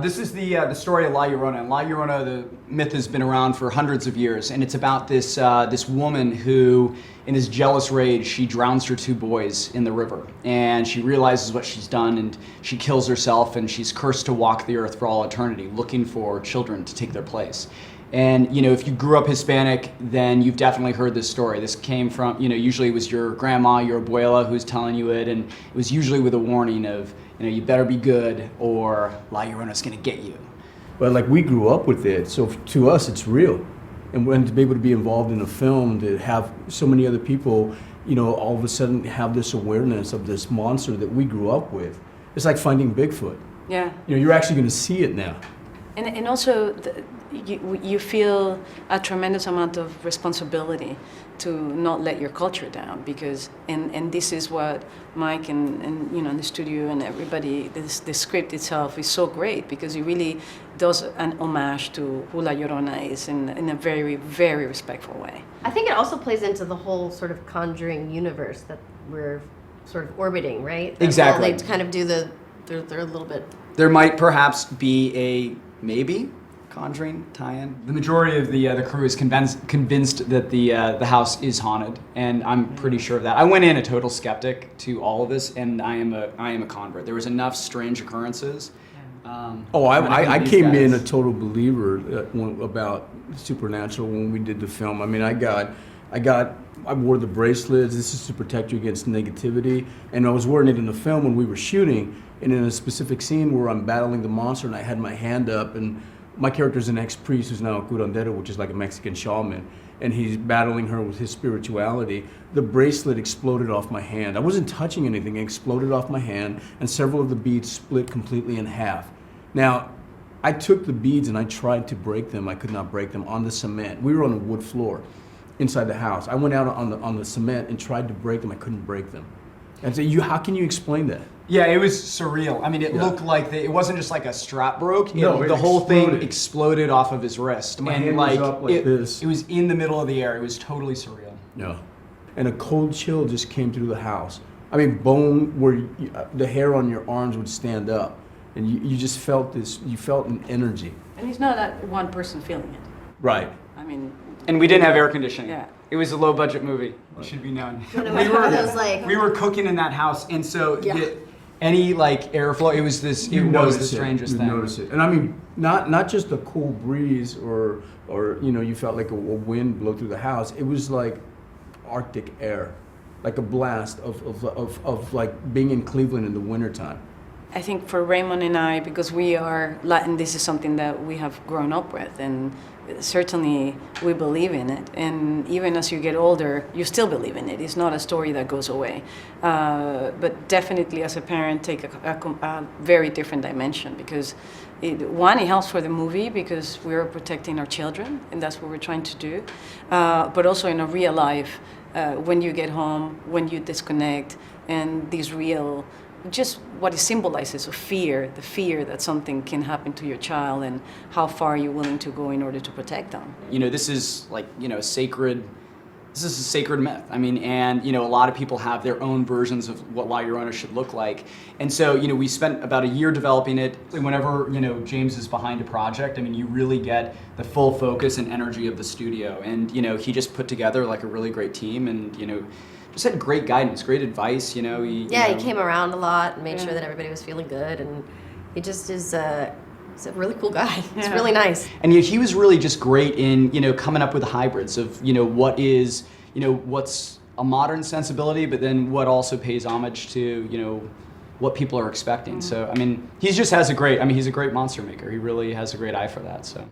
This is the story of La Llorona. And La Llorona, the myth has been around for hundreds of years, and it's about this this woman who, in this jealous rage, she drowns her two boys in the river, and she realizes what she's done, and she kills herself, and she's cursed to walk the earth for all eternity, looking for children to take their place. And if you grew up Hispanic, then you've definitely heard this story. This came from, usually it was your grandma, your abuela who's telling you it, and it was usually with a warning of, you better be good or La Llorona's gonna get you. But like, we grew up with it, so to us it's real. And when to be able to be involved in a film, to have so many other people, all of a sudden have this awareness of this monster that we grew up with. It's like finding Bigfoot. Yeah. You're actually gonna see it now. And also, you feel a tremendous amount of responsibility to not let your culture down, because, and this is what Mike and the studio and everybody, the script itself is so great, because it really does an homage to who La Llorona is in a very, very respectful way. I think it also plays into the whole sort of Conjuring universe that we're sort of orbiting, right? Exactly. They kind of do they're a little bit... There might perhaps be a maybe Conjuring tie-in. The majority of the crew is convinced that the house is haunted, and I'm pretty sure of that. I went in a total skeptic to all of this, and I am a convert. There was enough strange occurrences. I came in a total believer about supernatural when we did the film. I mean, I wore the bracelets. This is to protect you against negativity, and I was wearing it in the film when we were shooting. And in a specific scene where I'm battling the monster, and I had my hand up, and my character's an ex-priest who's now a curandero, which is like a Mexican shaman, and he's battling her with his spirituality. The bracelet exploded off my hand. I wasn't touching anything, it exploded off my hand, and several of the beads split completely in half. Now, I took the beads and I tried to break them. I could not break them on the cement. We were on a wood floor inside the house. I went out on the cement and tried to break them. I couldn't break them. And so how can you explain that? Yeah, it was surreal. I mean, it looked like it wasn't just like a strap broke. The whole exploded. thing exploded off of his wrist. My hand was up like this. It was in the middle of the air. It was totally surreal. Yeah. And a cold chill just came through the house. I mean, bone where the hair on your arms would stand up. And you just felt this, you felt an energy. And it's not that one person feeling it. Right. I mean... And we didn't have air conditioning. Yeah. It was a low budget movie. It should be known. We were cooking in that house, and so any airflow, it was the strangest thing. You notice it. And I mean, not just a cool breeze or you felt like a wind blow through the house. It was like Arctic air, like a blast of like being in Cleveland in the wintertime. I think for Raymond and I, because we are Latin, this is something that we have grown up with, and certainly we believe in it. And even as you get older, you still believe in it. It's not a story that goes away. But definitely as a parent, take a very different dimension, because it helps for the movie because we're protecting our children, and that's what we're trying to do. But also in a real life, when you get home, when you disconnect, and these real, just what it symbolizes of fear, the fear that something can happen to your child, and how far you're willing to go in order to protect them. This is sacred. This is a sacred myth. I mean, and a lot of people have their own versions of what La Llorona should look like. And so, we spent about a year developing it. Whenever, James is behind a project, I mean, you really get the full focus and energy of the studio. And, he just put together like a really great team, and, just had great guidance, great advice, He came around a lot and made sure that everybody was feeling good, and he just is he's a really cool guy. He's really nice. And he was really just great in, coming up with the hybrids of, what is, what's a modern sensibility, but then what also pays homage to, what people are expecting. So, I mean, he's a great monster maker. He really has a great eye for that, so.